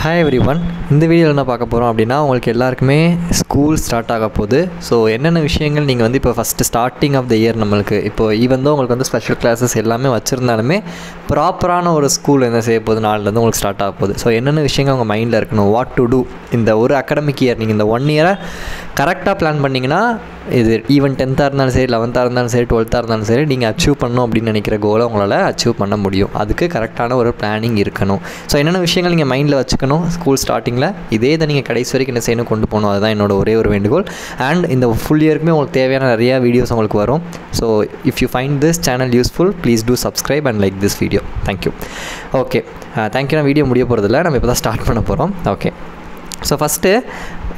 Hi everyone. இந்த வீடியோவில் என்ன பார்க்க போகிறோம் அப்படின்னா உங்களுக்கு எல்லாருக்குமே ஸ்கூல் ஸ்டார்ட் ஆக போகுது. ஸோ என்னென்ன விஷயங்கள் நீங்கள் வந்து இப்போ first starting of the year நம்மளுக்கு இப்போ ஈவன் தான் உங்களுக்கு வந்து ஸ்பெஷல் கிளாஸஸ் எல்லாமே வச்சுருந்தாலுமே ப்ராப்பரான ஒரு ஸ்கூல் என்ன செய்ய போகுது நாளிலேருந்து உங்களுக்கு ஸ்டார்ட் ஆக போகுது. ஸோ என்னென்ன விஷயங்கள் உங்கள் மைண்டில் இருக்கணும், வாட் டு டூ இந்த ஒரு அகாடமிக் இயர் நீங்கள் இந்த 1 இயரை கரெக்டாக பிளான் பண்ணிங்கன்னா இது ஈவன் 10th இருந்தாலும் சரி, 11th இருந்தாலும் சரி, 12th இருந்தாலும் சரி, நீங்கள் அச்சீவ் பண்ணணும் அப்படின்னு நினைக்கிற கோலை உங்களால் அச்சீவ் பண்ண முடியும். அதுக்கு கரெக்டான ஒரு பிளானிங் இருக்கணும். ஸோ என்னென்ன விஷயங்கள் நீங்கள் மைண்டில் வச்சுக்கணும் ஸ்கூல் ஸ்டார்டிங்கில், இதே இதை நீங்கள் கடைசி வரைக்கும் என்ன செய்யணும் கொண்டு போகணும். அதுதான் என்னோட ஒரே ஒரு வேண்டுகோள். அண்ட் இந்த ஃபுல் இயருக்குமே உங்களுக்கு தேவையான நிறையா வீடியோஸ் உங்களுக்கு வரும். So if you find this channel useful, please do subscribe and like this video. Thank you. Okay, thank you. நான் வீடியோ முடிய போகிறதில்ல, நம்ம இப்போ தான் ஸ்டார்ட் பண்ண போகிறோம். ஓகே, ஸோ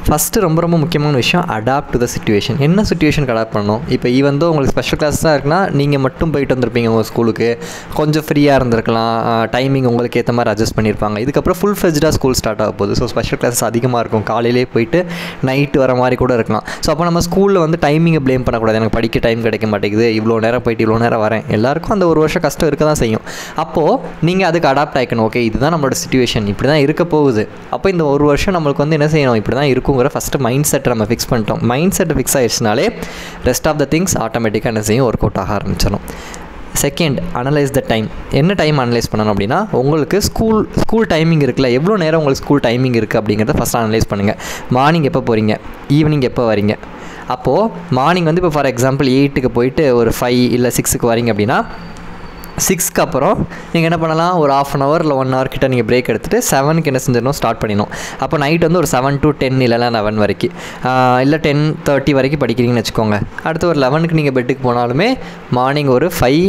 ஃபஸ்ட்டு ரொம்ப முக்கியமான விஷயம், அடாப்ட் டு த சிச்சுவேஷன். என்ன சிச்சுவேஷனுக்கு அடாப்ட் பண்ணணும்? இப்போ ஈவன் தோ உங்களுக்கு ஸ்பெஷல் கிளாஸ் தான் இருக்குன்னா நீங்கள் மட்டும் போயிட்டு வந்திருப்பீங்க உங்கள் ஸ்கூலுக்கு, கொஞ்சம் ஃப்ரீயாக இருந்திருக்கலாம், டைமிங் உங்களுக்கு ஏற்ற மாதிரி அட்ஜஸ்ட் பண்ணியிருப்பாங்க. இதுக்கப்புறம் ஃபுல் ஃப்ளெஜ்டாக ஸ்கூல் ஸ்டார்ட் ஆக போகுது. ஸோ ஸ்பெஷல் கிளாஸஸ் அதிகமாக இருக்கும், காலையிலே போயிட்டு நைட்டு வர மாதிரி கூட இருக்கலாம். ஸோ அப்போ நம்ம ஸ்கூலில் வந்து டைமிங்கை ப்ளேம் பண்ணக்கூடாது. எனக்கு படிக்க டைம் கிடைக்க மாட்டேங்குது, இவ்வளோ நேரம் போயிட்டு இவ்வளோ நேரம் வரேன். எல்லாருக்கும் அந்த ஒரு வருஷம் கஷ்டம் இருக்க தான் செய்யும். அப்போது நீங்கள் அதுக்கு அடாப்ட் ஆகிக்கணும். ஓகே, இதுதான் நம்மளோட சிச்சுவேஷன், இப்படி தான் இருக்க போகுது. அப்போ இந்த ஒரு வருஷம் நம்மளுக்கு வந்து என்ன செய்யணும், இப்படி தான் இருக்குங்கிற ஃபஸ்ட்டு மைண்ட் செட் நம்ம ஃபிக்ஸ் பண்ணிட்டோம். மைண்ட் செட் ஃபிக்ஸ் ஆகிடுச்சுனாலே ரெஸ்ட் ஆஃப் த திங்ஸ் ஆட்டோமேட்டிக்காக என்ன செய்யும், ஒர்க் அவுட் ஆக ஆரம்பிச்சிடும். Second, analyse the time. என்ன டைம் அனலைஸ் பண்ணணும் அப்படின்னா, உங்களுக்கு ஸ்கூல் டைமிங் இருக்குல்ல, எவ்வளோ நேரம் உங்களுக்கு ஸ்கூல் டைமிங் இருக்குது அப்படிங்கிறத ஃபஸ்ட் அனலைஸ் பண்ணுங்கள். மார்னிங் எப்போ போகிறீங்க, ஈவினிங் எப்போ வரீங்க. அப்போது மார்னிங் வந்து இப்போ ஃபார் எக்ஸாம்பிள் 8க்கு போயிட்டு ஒரு 5 இல்லை 6க்கு வரீங்க அப்படின்னா 6க்கு அப்புறம் நீங்கள் என்ன பண்ணலாம், ஒரு 1/2 hour இல்லை 1 hour கிட்ட நீங்கள் பிரேக் எடுத்துகிட்டு 7க்கு என்ன செஞ்சிடணும், ஸ்டார்ட் பண்ணிடணும். அப்போ நைட் வந்து ஒரு 7 to 10 இல்லைனா 11 வரைக்கும் இல்லை 10:30 வரைக்கும் படிக்கிறீங்கன்னு வச்சுக்கோங்க. அடுத்து ஒரு 11க்கு நீங்கள் பெட்டுக்கு போனாலுமே மார்னிங் ஒரு 5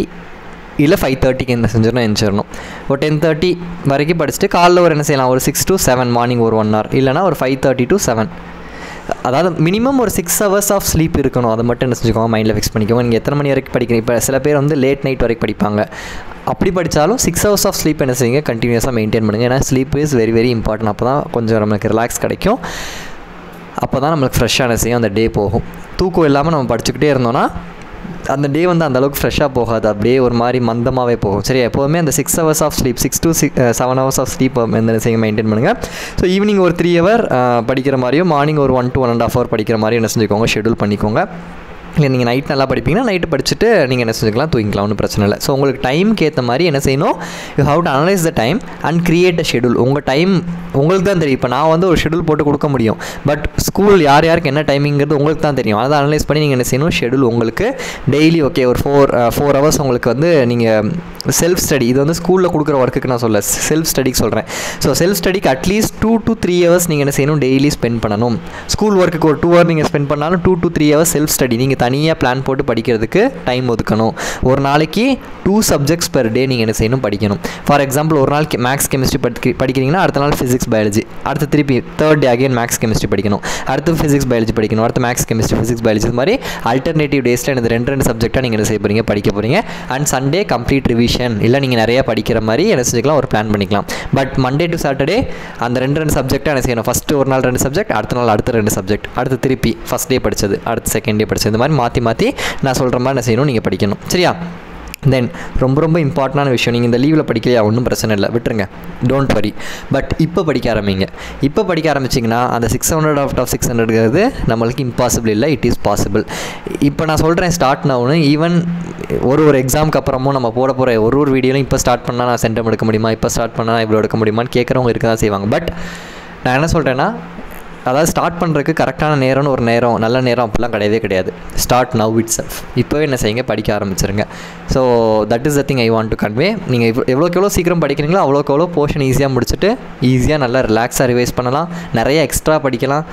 இல்லை 5:30க்கு என்ன செஞ்சிடணும், எழுந்திரிச்சிடணும். ஒரு 10:30 வரைக்கும் படிச்சுட்டு காலைல ஒரு என்ன செய்யலாம், ஒரு 6 to 7 மார்னிங் ஒரு 1 hour, இல்லைனா ஒரு 5:30 to 7. அதாவது மினிமம் ஒரு 6 hours ஆஃப் ஸ்லீப் இருக்கணும். அதை மட்டும் என்ன செஞ்சுக்கோங்க, மைண்டில் ஃபிக்ஸ் பண்ணிக்கோங்க. நீங்கள் எத்தனை மணி வரைக்கும் படிக்கிறீங்க, இப்போ சில பேர் வந்து லேட் நைட் வரைக்கும் படிப்பாங்க. அப்படி படித்தாலும் 6 hours ஆஃப் ஸ்லீப் என்ன செய்யுங்க, கண்டினியூஸாக மெயின்டைன் பண்ணுங்கள். ஏன்னா ஸ்லீப் இஸ் வெரி இம்பார்ட்டன்ட். அப்போ தான் கொஞ்சம் நம்மளுக்கு ரிலாக்ஸ் கிடைக்கும். அப்போ தான் நம்மளுக்கு ஃப்ரெஷ்ஷான செய்யும், அந்த டே போகும். தூக்கம் இல்லாமல் நம்ம படிச்சுக்கிட்டே இருந்தோன்னா அந்த டே வந்து அந்தளவுக்கு ஃப்ரெஷ்ஷாக போகாது, அப்படியே ஒரு மாதிரி மந்தமாகவே போகும். சரி, எப்போதுமே அந்த 6 hours of sleep, 6 to 7 hours of sleep எந்த செய்ய மெயின்டைன் பண்ணுங்கள். ஸோ ஈவினிங் ஒரு 3 hour படிக்கிற மாதிரியும், மார்னிங் ஒரு 1 to 1.5 hour படிக்கிற மாதிரியும் என்ன செஞ்சுக்கோங்க, ஷெடியூல் பண்ணிக்கோங்க. இல்லை நீங்கள் நைட் நல்லா படிப்பீங்கன்னா நைட்டு படிச்சுட்டு நீங்கள் என்ன செஞ்சுக்கலாம், தூங்கிக்கலாம், ஒன்றும் பிரச்சனை இல்லை. ஸோ உங்களுக்கு டைமுக்கு ஏற்ற மாதிரி என்ன செய்யணும், you have to analyse the time and create a schedule. உங்கள் டைம் உங்களுக்கு தான் தெரியும். இப்போ நான் வந்து ஒரு ஷெடியூல் போட்டு கொடுக்க முடியும், பட் ஸ்கூல் யாருக்கு என்ன டைமிங்கிறது உங்களுக்கு தான் தெரியும். அதை அனலைஸ் பண்ணி நீங்கள் என்ன செய்யணும், ஷெடியூல் உங்களுக்கு டெய்லி ஓகே ஒரு 4 hours உங்களுக்கு வந்து நீங்கள் செல்ஃப் ஸ்டடி, இது வந்து ஸ்கூலில் கொடுக்குற ஒர்க்குக்கு நான் சொல்ல, செல்ஃப் ஸ்டடிக்கு சொல்கிறேன். ஸோ செல்ஃப் ஸ்டடிக்கு அட்லீஸ்ட் 2 to 3 hours நீங்கள் என்ன செய்யணும், டெய்லி ஸ்பெண்ட் பண்ணணும். ஸ்கூல் ஒர்க்குக்கு ஒரு 2 hour நீங்கள் ஸ்பெண்ட் பண்ணாலும் 2 to 3 hours செல்ஃப் ஸ்டடி நீங்கள் தனியாக பிளான் போட்டு படிக்கிறதுக்கு டைம் ஒதுக்கணும். ஒரு நாளைக்கு 2 subjects per day நீங்கள் என்ன செய்யணும், படிக்கணும். ஃபார் எக்ஸாம்பிள் ஒரு நாளைக்கு மேக்ஸ் கெமிஸ்ட்ரி படிக்கிறீங்கன்னா அடுத்த நாள் ஃபிசிக்ஸ் பயாலஜி, அடுத்து திருப்பி 3rd day again maths chemistry படிக்கணும், அடுத்து ஃபிசிக்ஸ் பயாலஜி படிக்கணும், அடுத்து மேக்ஸ் கெமிஸ்ட்ரி ஃபிசிக்ஸ் பயாலஜி. இது மாதிரி அல்டர்னேட்டிவ் டேஸில் இந்த 2 சப்ஜெக்டாக நீங்கள் என்ன செய்ய போகிறீங்க, படிக்க போகிறீங்க. அண்ட் சண்டே கம்ப்ளீட் ரிவிஷன், இல்லை நீங்கள் நிறையா படிக்கிற மாதிரி என்ன செஞ்சுக்கலாம், ஒரு பிளான் பண்ணிக்கலாம். பட் மண்டே டு சாட்டர்டே அந்த 2 சப்ஜெக்டாக என்ன செய்யணும், ஃபஸ்ட்டு ஒரு நாள் 2 சப்ஜெக்ட், அடுத்த நாள் அடுத்த 2 சப்ஜெக்ட், அடுத்து திருப்பி ஃபஸ்ட் டே படித்தது, அடுத்து செகண்ட் டே படித்தது, இந்த மாதிரி மாற்றி நான் சொல்கிற மாதிரி என்ன செய்யணும், நீங்கள் படிக்கணும். சரியா? தென் ரொம்ப இம்பார்ட்டண்டான விஷயம், நீங்கள் இந்த லீவில் படிக்கலையா, ஒன்றும் பிரச்சனை இல்லை, விட்டுருங்க, டோன்ட் வரி. பட் இப்போ படிக்க ஆரம்பிங்க. இப்போ படிக்க ஆரம்பிச்சிங்கன்னா அந்த 600 out of 600ங்கிறது நம்மளுக்கு இம்பாசிபிள் இல்லை, இட் இஸ் பாசிபிள். இப்போ நான் சொல்கிறேன் ஸ்டார்ட் நவுன்னு. ஈவன் ஒரு எக்ஸாமுக்கு அப்புறமும் நம்ம போட போகிற ஒரு வீடியோலையும் இப்போ ஸ்டார்ட் பண்ணால் நான் சென்டம் எடுக்க முடியுமா, இப்போ ஸ்டார்ட் பண்ணால் இவ்வளோ எடுக்க முடியுமான்னு கேட்குறவங்க இருக்க தான் செய்வாங்க. பட் நான் என்ன சொல்கிறேன்னா, அதாவது ஸ்டார்ட் பண்ணுறதுக்கு கரெக்டான நேரம்னு ஒரு நேரம், நல்ல நேரம் அப்படிலாம் கிடையாது. Start now it self. இப்போவே என்ன செய்யுங்க, படிக்க ஆரம்பிச்சிருங்க. So that is the thing I want to convey. நீங்கள் எவ்வளோக்கு எவ்வளோ சீக்கிரம் படிக்கிறீங்களோ அவ்வளோக்கு எவ்வளோ போர்ஷன் ஈஸியாக முடிச்சுட்டு ஈஸியாக நல்லா ரிலாக்ஸாக ரிவைஸ் பண்ணலாம். நிறைய எக்ஸ்ட்ரா படிக்கலாம்,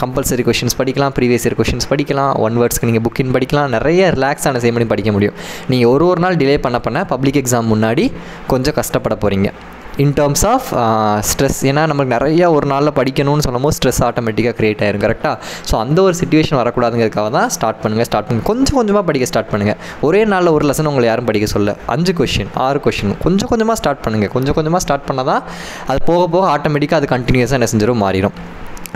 கம்பல்சரி கொஷின்ஸ் படிக்கலாம், ப்ரீவியஸ் இயர் கொஷின்ஸ் படிக்கலாம், 1 wordsக்கு நீங்கள் புக்கின் படிக்கலாம். நிறைய ரிலாக்ஸான செய்ய பண்ணி படிக்க முடியும். நீங்கள் ஒரு நாள் டிலே பண்ண பப்ளிக் எக்ஸாம் முன்னாடி கொஞ்சம் கஷ்டப்பட போகிறீங்க இன் டேர்ம்ஸ் ஆஃப் ஸ்ட்ரெஸ். ஏன்னா நமக்கு நிறையா ஒரு நாளில் படிக்கணும்னு சொல்லும்போது ஸ்ட்ரெஸ் ஆட்டோமேட்டிக்காக க்ரியேட் ஆயிரும். கரெக்டாக? ஸோ அந்த ஒரு சிச்சுவேஷன் வரக்கூடாதுங்கிறதுக்காக தான் ஸ்டார்ட் பண்ணுங்கள். கொஞ்சமாக படிக்க ஸ்டார்ட் பண்ணுங்கள். ஒரே நாளில் ஒரு லெசன் உங்களை யாரும் படிக்க சொல்ல, 5 கொஷின் 6 கொஷின் கொஞ்சமாக ஸ்டார்ட் பண்ணுங்கள். கொஞ்சமாக ஸ்டார்ட் பண்ணால் தான் அது போக ஆட்டோமேட்டிக்காக அது கண்டினியூஸாக என்ன செஞ்சிடும், மாறிடும்.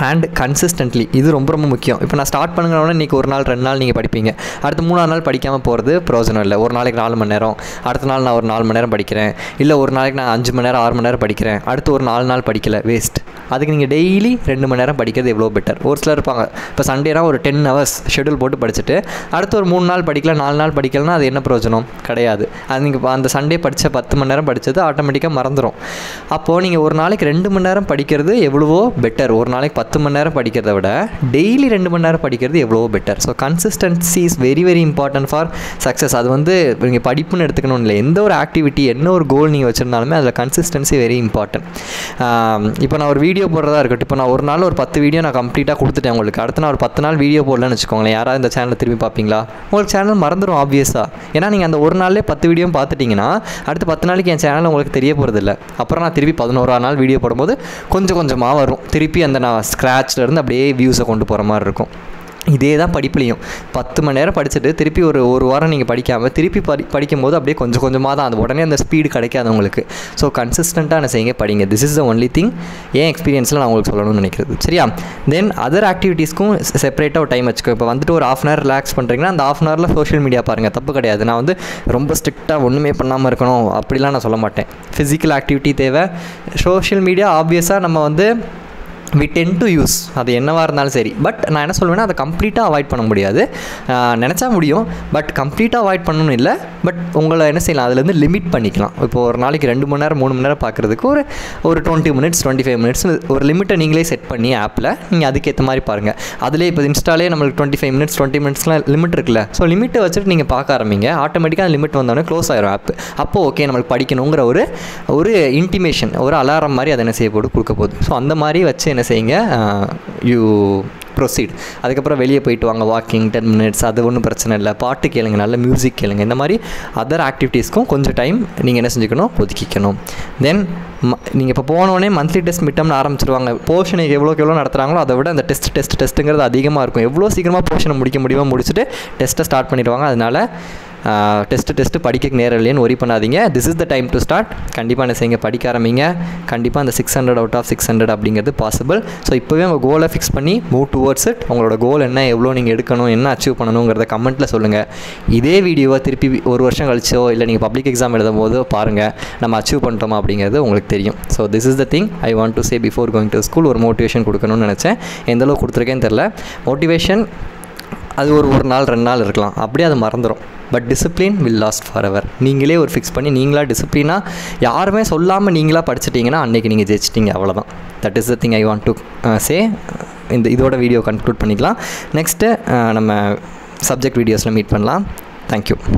And consistently. இது ரொம்ப ரொம்ப முக்கியம். இப்போ நான் ஸ்டார்ட் பண்ணுறவொடனே இன்றைக்கி ஒரு நாள் 2 நாள் நீங்கள் படிப்பீங்க, அடுத்த 3ஆவது நாள் படிக்காமல் போகிறது பிரயோஜனம் இல்லை. ஒரு நாளைக்கு 4 மணி நேரம், அடுத்த நாள் நான் ஒரு 4 மணி நேரம் படிக்கிறேன், இல்லை ஒரு நாளைக்கு நான் 5 மணி நேரம் 6 மணி நேரம் படிக்கிறேன், அடுத்து ஒரு 4 நாள் படிக்கலை, வேஸ்ட். அதுக்கு நீங்கள் டெய்லி 2 மணி நேரம் படிக்கிறது எவ்வளோ பெட்டர். ஒரு சிலர் இருப்பாங்க, இப்போ சண்டேனா ஒரு 10 hours ஷெடியூல் போட்டு படிச்சுட்டு அடுத்து ஒரு 3 நாள் படிக்கல 4 நாள் படிக்கலைன்னா அது என்ன பிரயோஜனம் கிடையாது. அது நீங்கள் அந்த சண்டே படித்த 10 மணி நேரம் படித்தது ஆட்டோமேட்டிக்காக மறந்துடும். அப்போது நீங்கள் ஒரு நாளைக்கு 2 மணி நேரம் படிக்கிறது எவ்வளவோ பெட்டர். ஒரு நாளைக்கு 10 மணி நேரம் படிக்கிறத விட டெய்லி 2 மணி நேரம் படிக்கிறது எவ்வளவோ better. So consistency is very very important for success. அது வந்து நீங்கள் படிப்புன்னு எடுத்துக்கணும் இல்லை, எந்த ஒரு ஆக்டிவிட்டி என்ன ஒரு கோல் நீங்கள் வச்சுருந்தாலுமே அதில் கன்சிஸ்டன்சி வெரி இம்பார்ட்டன்ட். இப்போ நான் ஒரு வீடியோ போடுறதா இருக்கட்டும், இப்போ நான் ஒரு நாள் ஒரு 10 வீடியோ நான் கம்ப்ளீட்டாக கொடுத்துட்டேன் உங்களுக்கு, அடுத்து நான் ஒரு 10 நாள் வீடியோ போடலன்னு வச்சுக்கோங்களேன், யாராவது இந்த சேனலை திரும்பி பார்ப்பீங்களா? உங்களுக்கு சேனல் மறந்துடும் ஆப்வியஸாக. ஏன்னா நீங்கள் அந்த ஒரு நாள்லேயே 10 வீடியோ பார்த்துட்டிங்கன்னா அடுத்து 10 நாளைக்கு என் சேனல் உங்களுக்கு தெரிய போகிறதில்ல. அப்புறம் நான் திருப்பி 11ஆவது நாள் வீடியோ போடும்போது கொஞ்சம் கொஞ்சமாக வரும், திருப்பி அந்த நான் ஸ்க்ராட்ச்லேருந்து அப்படியே வியூஸை கொண்டு போகிற மாதிரி இருக்கும். இதே தான் படிப்புலையும் 10 மணி நேரம் படிச்சுட்டு திருப்பி ஒரு வாரம் நீங்கள் படிக்காமல் திருப்பி படிக்கும்போது அப்படியே கொஞ்சம் கொஞ்சமாக தான், அது உடனே அந்த ஸ்பீடு கிடைக்காது உங்களுக்கு. ஸோ கன்சிஸ்டண்ட்டாக என்ன செய்யுங்க, படிங்க. This is the only thing என் எக்ஸ்பீரியன்ஸில் நான் உங்களுக்கு சொல்லணும்னு நினைக்கிறது. சரியா? தென் அதர் ஆக்டிவிட்டீஸ்க்கும் செப்பரேட்டாக ஒரு டைம் வச்சுக்கோ. இப்போ வந்துட்டு ஒரு 1/2 hour ரிலாக்ஸ் பண்ணுறீங்கன்னா அந்த 1/2 hourல சோஷியல் மீடியா பாருங்கள், தப்பு கிடையாது. நான் வந்து ரொம்ப ஸ்ட்ரிக்டாக ஒன்றுமே பண்ணாமல் இருக்கணும் அப்படிலாம் நான் சொல்ல மாட்டேன். ஃபிசிக்கல் ஆக்டிவிட்டி தேவை. சோஷியல் மீடியா ஆப்வியஸாக நம்ம வந்து we tend to use, அது என்னவாக இருந்தாலும் சரி. பட் நான் என்ன சொல்லுவேன்னா அதை கம்ப்ளீட்டாக அவாய்ட் பண்ண முடியாது, நினச்சா முடியும், பட் கம்ப்ளீட்டாக அவாய்ட் பண்ணணும் இல்லை. பட் உங்களை என்ன செய்யலாம், அதுலேருந்து லிமிட் பண்ணிக்கலாம். இப்போ ஒரு நாளைக்கு 2 மணி நேரம் 3 மணி நேரம் பார்க்குறதுக்கு ஒரு 20 minutes 25 minutes ஒரு லிமிட்டை நீங்களே செட் பண்ணி ஆப்பில் நீங்கள் அதுக்கேற்ற மாதிரி பாருங்கள். அதிலே இப்போ இன்ஸ்டாலே நம்மளுக்கு 25 minutes 20 minutesலாம் லிமிட் இருக்குல்ல. ஸோ லிமிட்டை வச்சுட்டு நீங்கள் பார்க்க ஆரம்பிங்க, ஆட்டோமேட்டிக்காக அந்த லிமிட் வந்தோடனே க்ளோஸ் ஆயிரும் ஆப். அப்போது ஓகே நம்மளுக்கு படிக்கணுங்கிற ஒரு இன்டிமேஷன், ஒரு அலாரம் மாதிரி அதை என்ன செய்ய போட்டு கொடுக்க போகுது. ஸோ அந்த மாதிரி வச்சு என்ன செய்யுங்க, யூ ப்ரொசீட். அதுக்கப்புறம் வெளியே போயிட்டு வாங்க, வாக்கிங் 10 minutes, அது ஒன்றும் பிரச்சனை இல்லை. பாட்டு கேளுங்க, நல்ல மியூசிக் கேளுங்க. இந்த மாதிரி அதர் ஆக்டிவிட்டீஸ்க்கும் கொஞ்சம் டைம் நீங்கள் என்ன செஞ்சுக்கணும், ஒதுக்கிக்கணும். தென் நீங்கள் இப்போ போனோடனே மந்த்லி டெஸ்ட் மிட்டம்னு ஆரம்பிச்சிருவாங்க. போர்ஷனுக்கு எவ்வளோ நடத்துகிறாங்களோ அதை விட அந்த டெஸ்ட்டுங்கிறது அதிகமாக இருக்கும். எவ்வளோ சீக்கிரமாக போர்ஷனை முடிக்க முடியுமோ முடிச்சுட்டு டெஸ்ட்டை ஸ்டார்ட் பண்ணிடுவாங்க. அதனால் டெஸ்ட்டு படிக்க நேரம் இல்லைன்னு ஒரி பண்ணாதீங்க. This is the time to start. கண்டிப்பாக என்ன செய்யுங்க, படிக்க ஆரம்பிங்க. கண்டிப்பாக அந்த 600 out of 600 அப்படிங்கிறது பாசிபிள். ஸோ இப்போவே உங்கள் கோலை ஃபிக்ஸ் பண்ணி மூவ் டுவர்ட்ஸ் இட். உங்களோட கோல் என்ன, எவ்வளோ நீங்கள் எடுக்கணும், என்ன அச்சீவ் பண்ணணுங்கிறத கமெண்ட்டில் சொல்லுங்கள். இதே வீடியோவை திருப்பி ஒரு வருஷம் கழிச்சோ இல்லை நீங்கள் பப்ளிக் எக்ஸாம் எழுதும் போதோ பாருங்கள், நம்ம அச்சீவ் பண்ணிட்டோமா அப்படிங்கிறது உங்களுக்கு தெரியும். So this is the thing I want to say before going to school. ஒரு மோட்டிவேஷன் கொடுக்கணும்னு நினச்சேன். எந்தளவு கொடுத்துருக்கேன்னு தெரில. மோட்டிவேஷன் அது ஒரு நாள் 2 நாள் இருக்கலாம், அப்படியே அது மறந்துடும். But discipline will last for ever. நீங்களே ஒரு ஃபிக்ஸ் பண்ணி நீங்களாக டிசிப்ளினாக யாருமே சொல்லாமல் நீங்களாக படிச்சிட்டிங்கன்னா அன்றைக்கி நீங்கள் ஜெயிச்சிட்டிங்க, அவ்வளோதான். That is the thing I want to say. இதோட வீடியோ கன்க்ளூட் பண்ணிக்கலாம். நெக்ஸ்ட்டு நம்ம சப்ஜெக்ட் வீடியோஸில் மீட் பண்ணலாம். தேங்க்யூ.